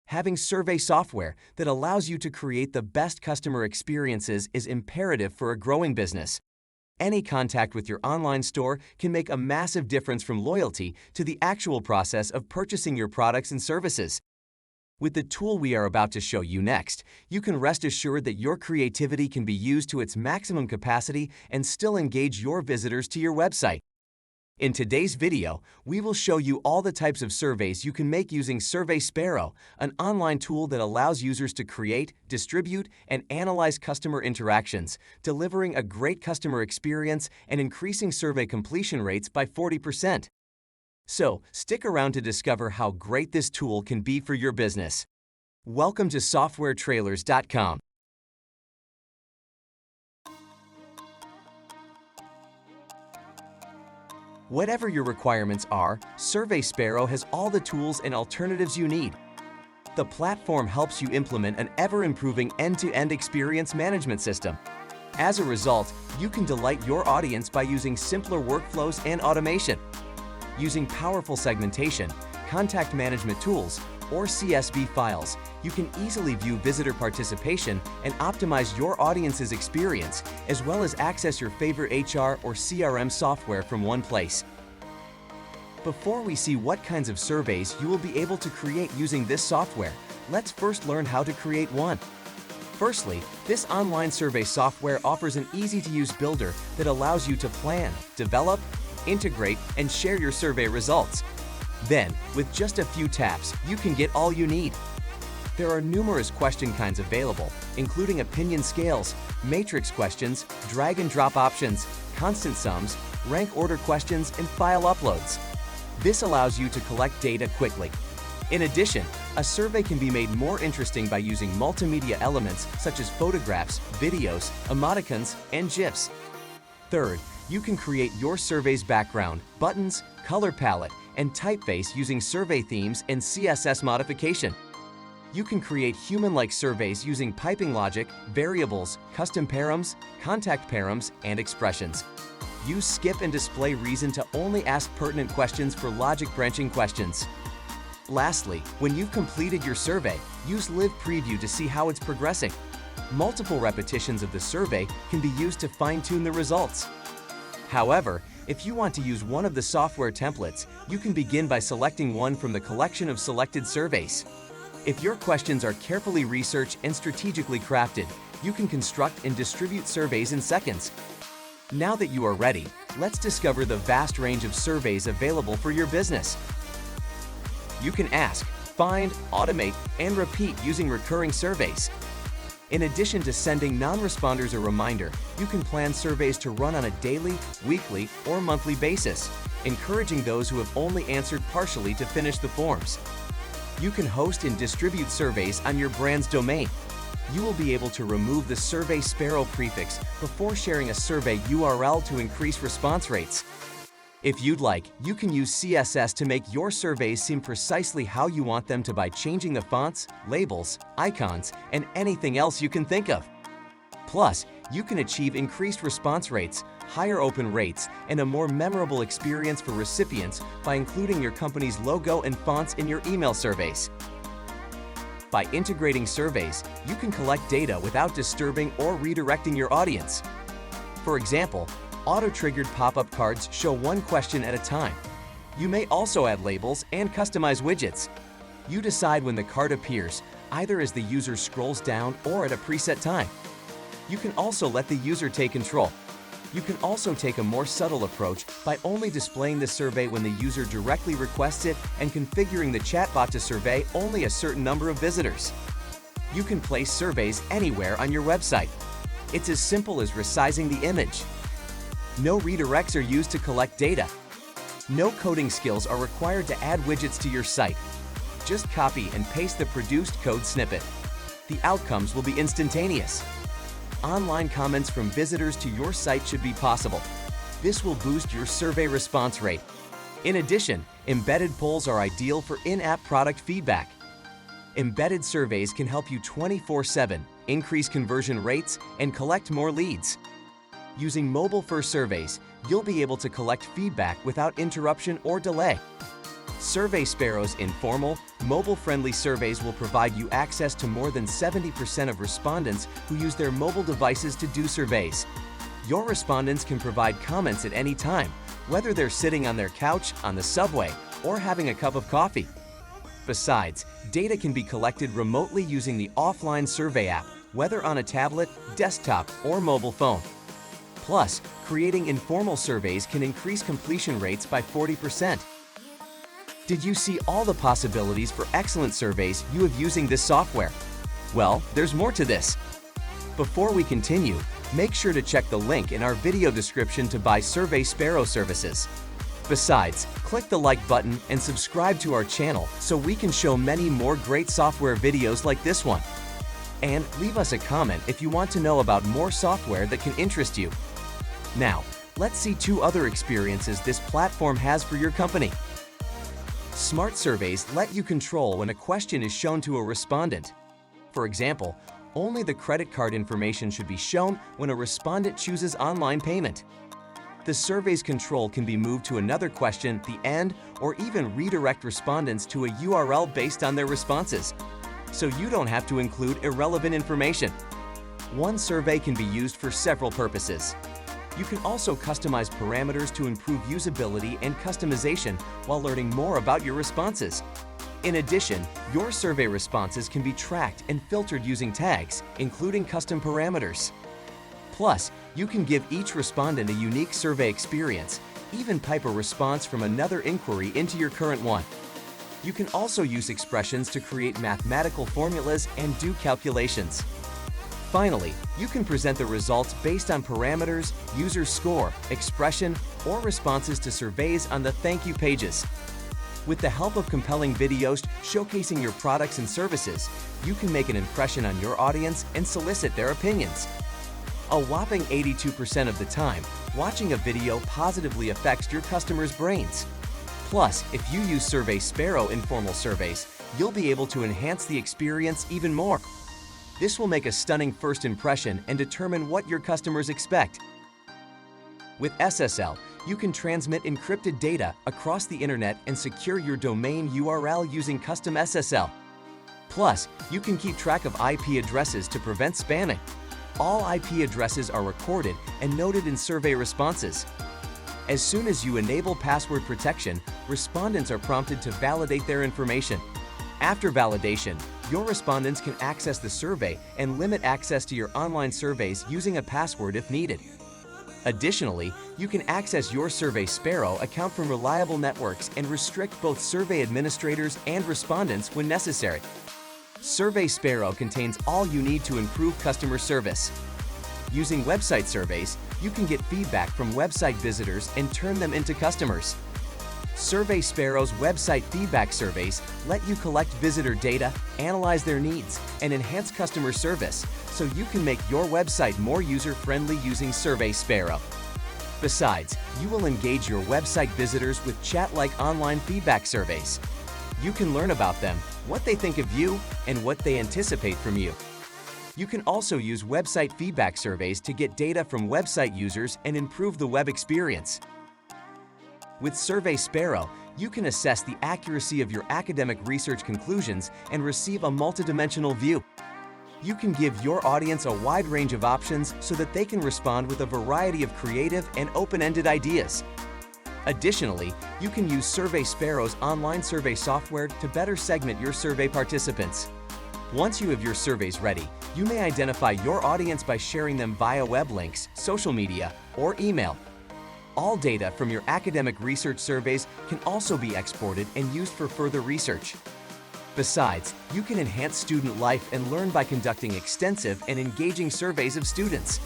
Having survey software that allows you to create the best customer experiences is imperative for a growing business. Any contact with your online store can make a massive difference from loyalty to the actual process of purchasing your products and services. With the tool we are about to show you next, you can rest assured that your creativity can be used to its maximum capacity and still engage your visitors to your website. In today's video, we will show you all the types of surveys you can make using SurveySparrow, an online tool that allows users to create, distribute, and analyze customer interactions, delivering a great customer experience and increasing survey completion rates by 40%. So, stick around to discover how great this tool can be for your business. Welcome to SoftwareTrailers.com. Whatever your requirements are, SurveySparrow has all the tools and alternatives you need. The platform helps you implement an ever-improving end-to-end experience management system. As a result, you can delight your audience by using simpler workflows and automation. Using powerful segmentation, contact management tools, or CSV files, you can easily view visitor participation and optimize your audience's experience, as well as access your favorite HR or CRM software from one place. Before we see what kinds of surveys you will be able to create using this software, let's first learn how to create one. Firstly, this online survey software offers an easy-to-use builder that allows you to plan, develop, integrate, and share your survey results. Then, with just a few taps, you can get all you need. There are numerous question kinds available, including opinion scales, matrix questions, drag and drop options, constant sums, rank order questions, and file uploads. This allows you to collect data quickly. In addition, a survey can be made more interesting by using multimedia elements such as photographs, videos, emoticons, and GIFs. Third, you can create your survey's background, buttons, color palette, and typeface using survey themes and CSS modification. You can create human-like surveys using piping logic, variables, custom params, contact params, and expressions. Use skip and display reason to only ask pertinent questions for logic branching questions. Lastly, when you've completed your survey, use Live Preview to see how it's progressing. Multiple repetitions of the survey can be used to fine-tune the results. However, if you want to use one of the software templates, you can begin by selecting one from the collection of selected surveys. If your questions are carefully researched and strategically crafted, you can construct and distribute surveys in seconds. Now that you are ready, let's discover the vast range of surveys available for your business. You can ask, find, automate, and repeat using recurring surveys. In addition to sending non-responders a reminder, you can plan surveys to run on a daily, weekly, or monthly basis, encouraging those who have only answered partially to finish the forms. You can host and distribute surveys on your brand's domain. You will be able to remove the SurveySparrow prefix before sharing a survey URL to increase response rates. If you'd like, you can use CSS to make your surveys seem precisely how you want them to by changing the fonts, labels, icons, and anything else you can think of. Plus, you can achieve increased response rates, higher open rates, and a more memorable experience for recipients by including your company's logo and fonts in your email surveys. By integrating surveys, you can collect data without disturbing or redirecting your audience. For example, auto-triggered pop-up cards show one question at a time. You may also add labels and customize widgets. You decide when the card appears, either as the user scrolls down or at a preset time. You can also let the user take control. You can also take a more subtle approach by only displaying the survey when the user directly requests it and configuring the chatbot to survey only a certain number of visitors. You can place surveys anywhere on your website. It's as simple as resizing the image. No redirects are used to collect data. No coding skills are required to add widgets to your site. Just copy and paste the produced code snippet. The outcomes will be instantaneous. Online comments from visitors to your site should be possible. This will boost your survey response rate. In addition, embedded polls are ideal for in-app product feedback. Embedded surveys can help you 24/7, increase conversion rates, and collect more leads. Using mobile-first surveys, you'll be able to collect feedback without interruption or delay. SurveySparrow's informal, mobile-friendly surveys will provide you access to more than 70% of respondents who use their mobile devices to do surveys. Your respondents can provide comments at any time, whether they're sitting on their couch, on the subway, or having a cup of coffee. Besides, data can be collected remotely using the offline survey app, whether on a tablet, desktop, or mobile phone. Plus, creating informal surveys can increase completion rates by 40%. Did you see all the possibilities for excellent surveys you have using this software? Well, there's more to this. Before we continue, make sure to check the link in our video description to buy SurveySparrow services. Besides, click the like button and subscribe to our channel so we can show many more great software videos like this one. And leave us a comment if you want to know about more software that can interest you. Now, let's see 2 other experiences this platform has for your company. Smart surveys let you control when a question is shown to a respondent. For example, only the credit card information should be shown when a respondent chooses online payment. The survey's control can be moved to another question at the end or even redirect respondents to a URL based on their responses, so you don't have to include irrelevant information. One survey can be used for several purposes. You can also customize parameters to improve usability and customization while learning more about your responses. In addition, your survey responses can be tracked and filtered using tags, including custom parameters. Plus, you can give each respondent a unique survey experience, even pipe a response from another inquiry into your current one. You can also use expressions to create mathematical formulas and do calculations. Finally, you can present the results based on parameters, user score, expression, or responses to surveys on the thank you pages. With the help of compelling videos showcasing your products and services, you can make an impression on your audience and solicit their opinions. A whopping 82% of the time, watching a video positively affects your customers' brains. Plus, if you use SurveySparrow informal surveys, you'll be able to enhance the experience even more. This will make a stunning first impression and determine what your customers expect. With SSL, you can transmit encrypted data across the internet and secure your domain URL using custom SSL. Plus, you can keep track of IP addresses to prevent spamming. All IP addresses are recorded and noted in survey responses. As soon as you enable password protection, respondents are prompted to validate their information. After validation, your respondents can access the survey and limit access to your online surveys using a password if needed. Additionally, you can access your SurveySparrow account from reliable networks and restrict both survey administrators and respondents when necessary. SurveySparrow contains all you need to improve customer service. Using website surveys, you can get feedback from website visitors and turn them into customers. SurveySparrow's website feedback surveys let you collect visitor data, analyze their needs, and enhance customer service so you can make your website more user-friendly using SurveySparrow. Besides, you will engage your website visitors with chat-like online feedback surveys. You can learn about them, what they think of you, and what they anticipate from you. You can also use website feedback surveys to get data from website users and improve the web experience. With SurveySparrow, you can assess the accuracy of your academic research conclusions and receive a multidimensional view. You can give your audience a wide range of options so that they can respond with a variety of creative and open-ended ideas. Additionally, you can use SurveySparrow's online survey software to better segment your survey participants. Once you have your surveys ready, you may identify your audience by sharing them via web links, social media, or email. All data from your academic research surveys can also be exported and used for further research. Besides, you can enhance student life and learn by conducting extensive and engaging surveys of students.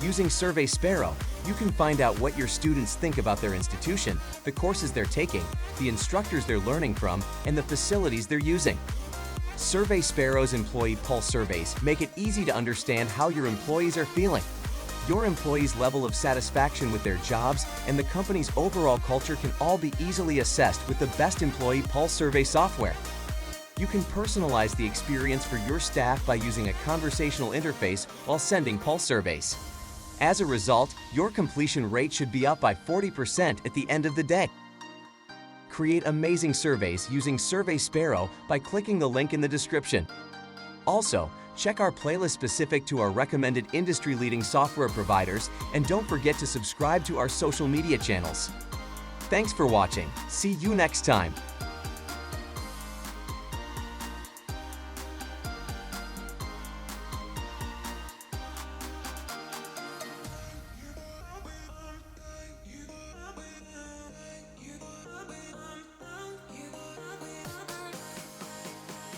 Using SurveySparrow, you can find out what your students think about their institution, the courses they're taking, the instructors they're learning from, and the facilities they're using. SurveySparrow's employee pulse surveys make it easy to understand how your employees are feeling. Your employees' level of satisfaction with their jobs and the company's overall culture can all be easily assessed with the best employee pulse survey software. You can personalize the experience for your staff by using a conversational interface while sending pulse surveys. As a result, your completion rate should be up by 40% at the end of the day. create amazing surveys using SurveySparrow by clicking the link in the description. Also, check our playlist specific to our recommended industry-leading software providers, and don't forget to subscribe to our social media channels. Thanks for watching. See you next time.